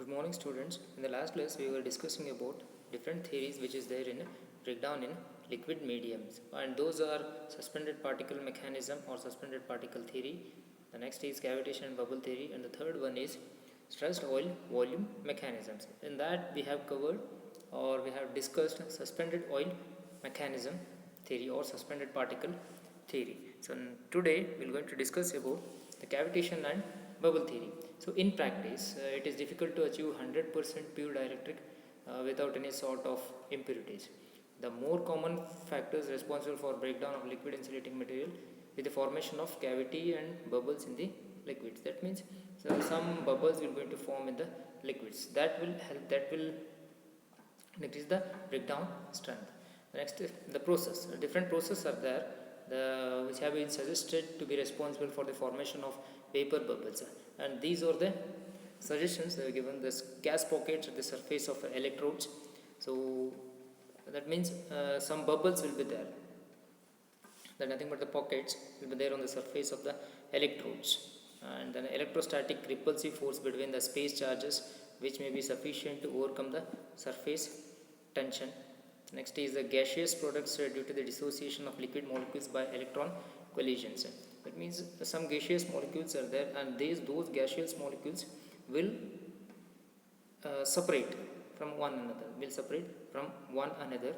Good morning, students. In the last class, we were discussing about different theories which is there in breakdown in liquid mediums, and those are suspended particle mechanism or suspended particle theory. The next is cavitation and bubble theory, and the third one is stressed oil volume mechanisms. In that, we have covered or we have discussed suspended oil mechanism theory or suspended particle theory. So today we are going to discuss about the cavitation and bubble theory. So in practice, it is difficult to achieve 100% pure dielectric without any sort of impurities. The more common factors responsible for breakdown of liquid insulating material is the formation of cavity and bubbles in the liquids. That means some bubbles will going to form in the liquids. That will help. That will decrease the breakdown strength. Next, the process. Different processes are there, which have been suggested to be responsible for the formation of vapor bubbles, and these are the suggestions they are given. This gas pockets at the surface of electrodes. So that means some bubbles will be there. That nothing but the pockets will be there on the surface of the electrodes, and then electrostatic repulsive force between the space charges, which may be sufficient to overcome the surface tension. Next is the gaseous products due to the dissociation of liquid molecules by electron collisions. That means some gaseous molecules are there, and those gaseous molecules will separate from one another.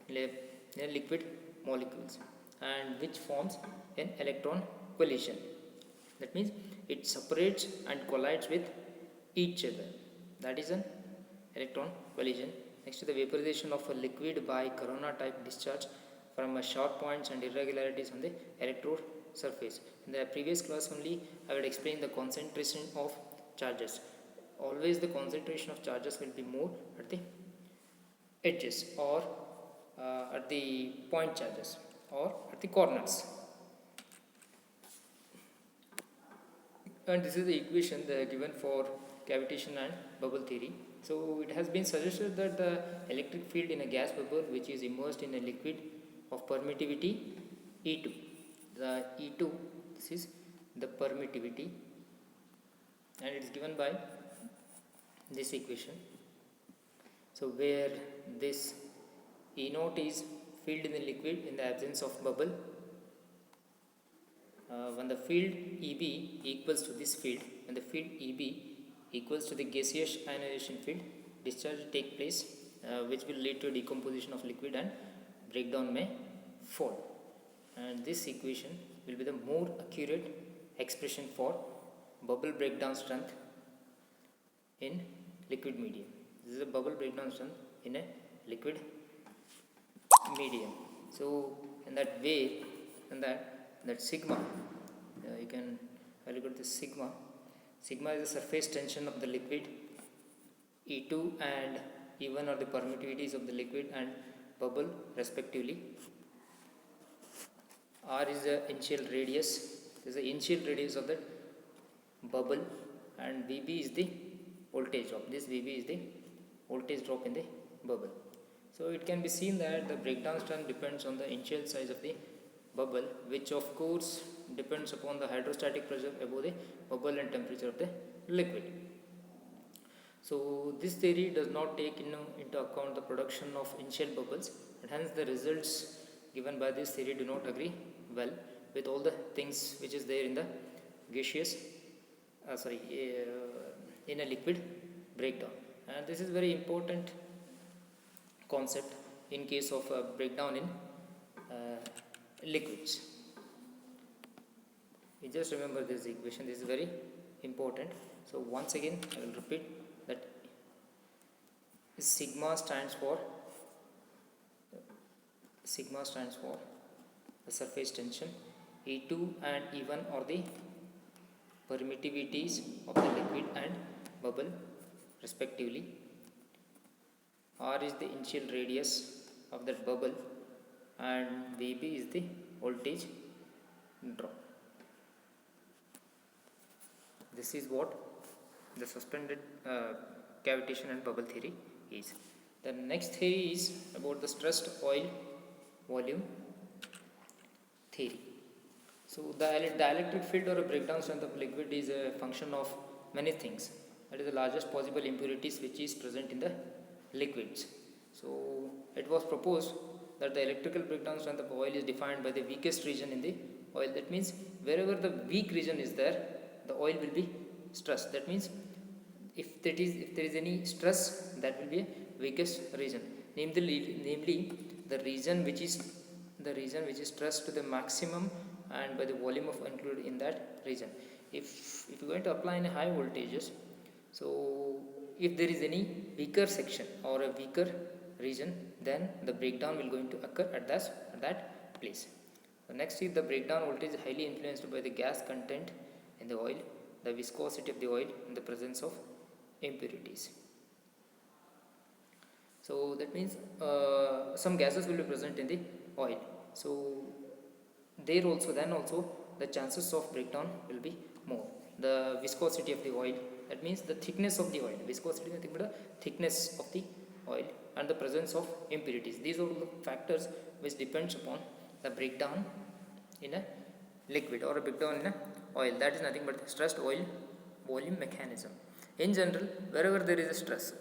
In liquid molecules, and which forms an electron collision. That means it separates and collides with each other. That is an electron collision. Next to the vaporization of a liquid by corona type discharge from sharp points and irregularities on the electrode surface. In the previous class only, I will explain the concentration of charges. Always the concentration of charges will be more at the edges or at the point charges or at the corners. And this is the equation they are given for cavitation and bubble theory. So it has been suggested that the electric field in a gas bubble which is immersed in a liquid of permittivity E2. The E2, this is the permittivity, and it is given by this equation. So where this E0 is filled in the liquid in the absence of bubble, when the field EB equals to this field, when the field EB equals to the gaseous ionization field, discharge take place, which will lead to decomposition of liquid and breakdown may fall. And this equation will be the more accurate expression for bubble breakdown strength in liquid medium. This is a bubble breakdown strength in a liquid medium. So in that way, in that sigma, you can look at this sigma. Sigma is the surface tension of the liquid. E2 and E1 are the permittivities of the liquid and bubble respectively. R is the initial radius. This is the initial radius of the bubble, and Vb is the voltage drop. This Vb is the voltage drop in the bubble. So it can be seen that the breakdown strength depends on the initial size of the bubble, which of course depends upon the hydrostatic pressure above the bubble and temperature of the liquid. So this theory does not take into account the production of initial bubbles, and hence the results given by this theory do not agree well with all the things which is there in the gaseous in a liquid breakdown. And this is very important concept in case of breakdown in liquids. You just remember this equation. This is very important. So once again I will repeat that sigma stands for the surface tension. E2 and E1 are the permittivities of the liquid and bubble respectively. R is the initial radius of that bubble, and Vb is the voltage drop. This is what the suspended cavitation and bubble theory is. The next theory is about the stressed oil volume theory. So the dielectric field or a breakdown strength of liquid is a function of many things. that is the largest possible impurities which is present in the liquids. So it was proposed that the electrical breakdown strength of oil is defined by the weakest region in the oil. That means wherever the weak region is there, the oil will be stressed. That means if there is any stress, that will be a weakest region. Namely the region which is stressed to the maximum and by the volume of included in that region. If you're going to apply in high voltages, so if there is any weaker section or a weaker region, then the breakdown will going to occur at that place. The next is the breakdown voltage is highly influenced by the gas content in the oil, the viscosity of the oil, and the presence of impurities. So that means some gases will be present in the oil. So then also the chances of breakdown will be more. The viscosity of the oil, that means the thickness of the oil. Viscosity is nothing but the thickness of the oil and the presence of impurities. These are the factors which depends upon the breakdown in a liquid or a breakdown in a oil. That is nothing but the stressed oil volume mechanism. In general, wherever there is a stress,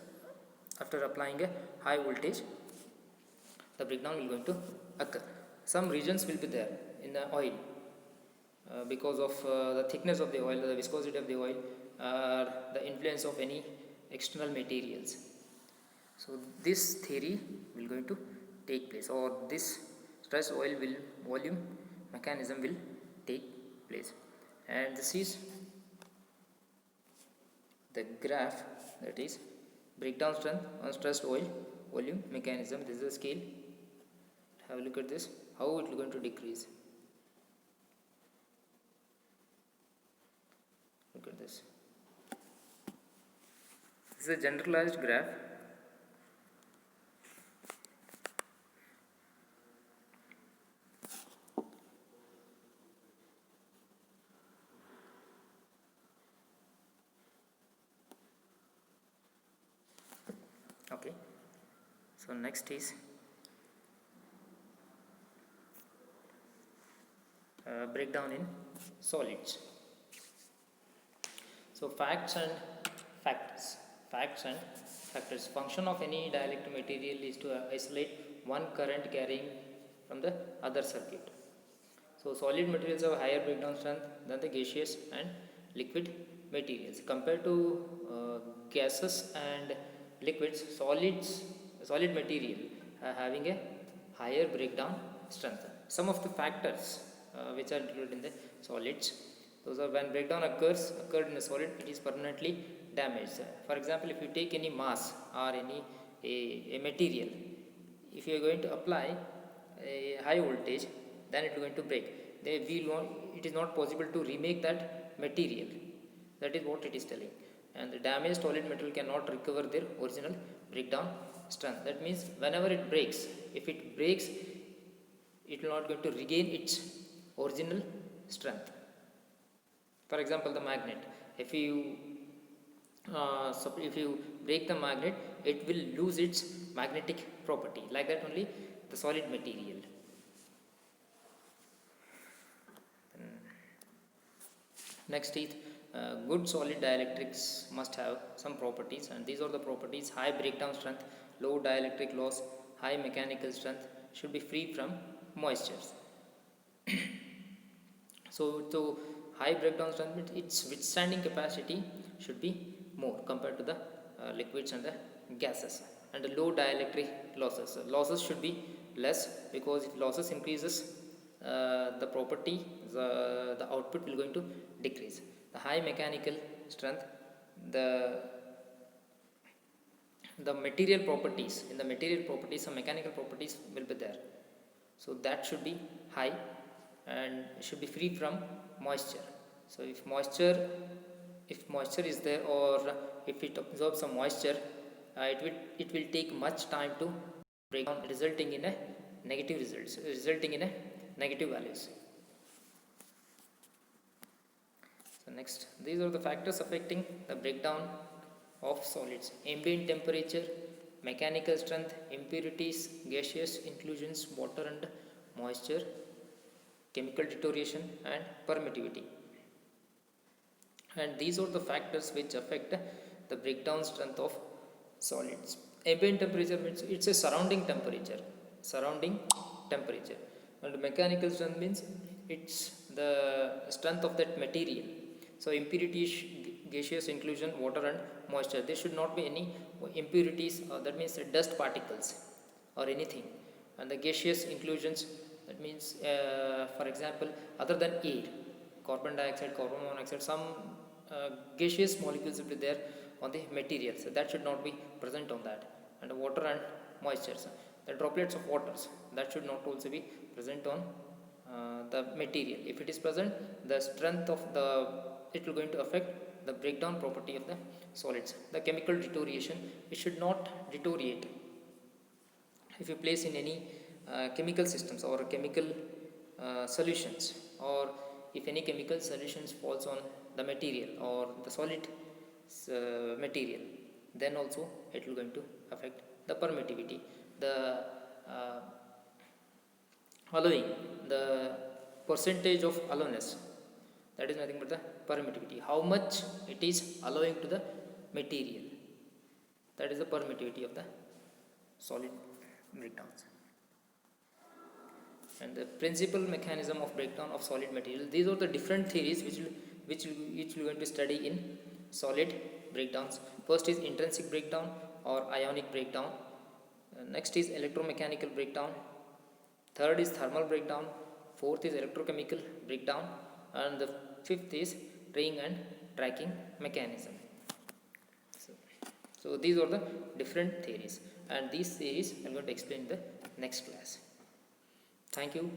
after applying a high voltage, the breakdown will going to occur. Some regions will be there in the oil because of the thickness of the oil, the viscosity of the oil, the influence of any external materials. So this theory will going to take place, or this stress oil volume mechanism will take place. And this is the graph, that is breakdown strength on stressed oil volume mechanism. This is a scale. Have a look at this, how it is going to decrease. Look at this. This is a generalized graph. Okay, so next is breakdown in solids. So facts and factors. Function of any dielectric material is to isolate one current carrying from the other circuit. So solid materials have higher breakdown strength than the gaseous and liquid materials. Compared to gases and liquids, solid material having a higher breakdown strength. Some of the factors which are included in the solids, those are when breakdown occurred in a solid, it is permanently damaged. For example, if you take any mass or any a material, if you are going to apply a high voltage, then it is going to break. It is not possible to remake that material. That is what it is telling. And the damaged solid material cannot recover their original breakdown strength. That means whenever it breaks, if it breaks, it will not going to regain its original strength. For example, the magnet. If you break the magnet, it will lose its magnetic property. Like that only the solid material. Next is good solid dielectrics must have some properties, and these are the properties: high breakdown strength, low dielectric loss, high mechanical strength, should be free from moistures. So high breakdown strength, its withstanding capacity should be more compared to the liquids and the gases. And the low dielectric losses should be less, because if losses increases, the property, the output will going to decrease. The high mechanical strength, the material properties, in the material properties some mechanical properties will be there, so that should be high and should be free from moisture. So if moisture is there, or if it absorbs some moisture, it will take much time to break down, resulting in a negative values. So next, these are the factors affecting the breakdown of solids: ambient temperature, mechanical strength, impurities, gaseous inclusions, water and moisture, chemical deterioration and permittivity. And these are the factors which affect the breakdown strength of solids. Ambient temperature means it's a surrounding temperature, surrounding temperature, and mechanical strength means it's the strength of that material. So impurities, gaseous inclusion, water and moisture, there should not be any impurities, that means dust particles or anything. And the gaseous inclusions, that means for example other than air, carbon dioxide, carbon monoxide, some gaseous molecules will be there on the material, so that should not be present on that. And water and moisture, so the droplets of waters, that should not also be present on the material. If it is present, the strength of the, it will going to affect the breakdown property of the solids. The chemical deterioration, it should not deteriorate if you place in any chemical systems or chemical solutions, or if any chemical solutions falls on the material or the solid material, then also it will going to affect the permittivity, the uh, allowing, the percentage of allowness, that is nothing but the permittivity, how much it is allowing to the material, that is the permittivity of the solid breakdowns. And the principal mechanism of breakdown of solid material, these are the different theories which we are going to study in solid breakdowns. First is intrinsic breakdown or ionic breakdown, next is electromechanical breakdown, third is thermal breakdown, fourth is electrochemical breakdown, and the fifth is ring and tracking mechanism. So these are the different theories, and these theories I am going to explain in the next class. Thank you.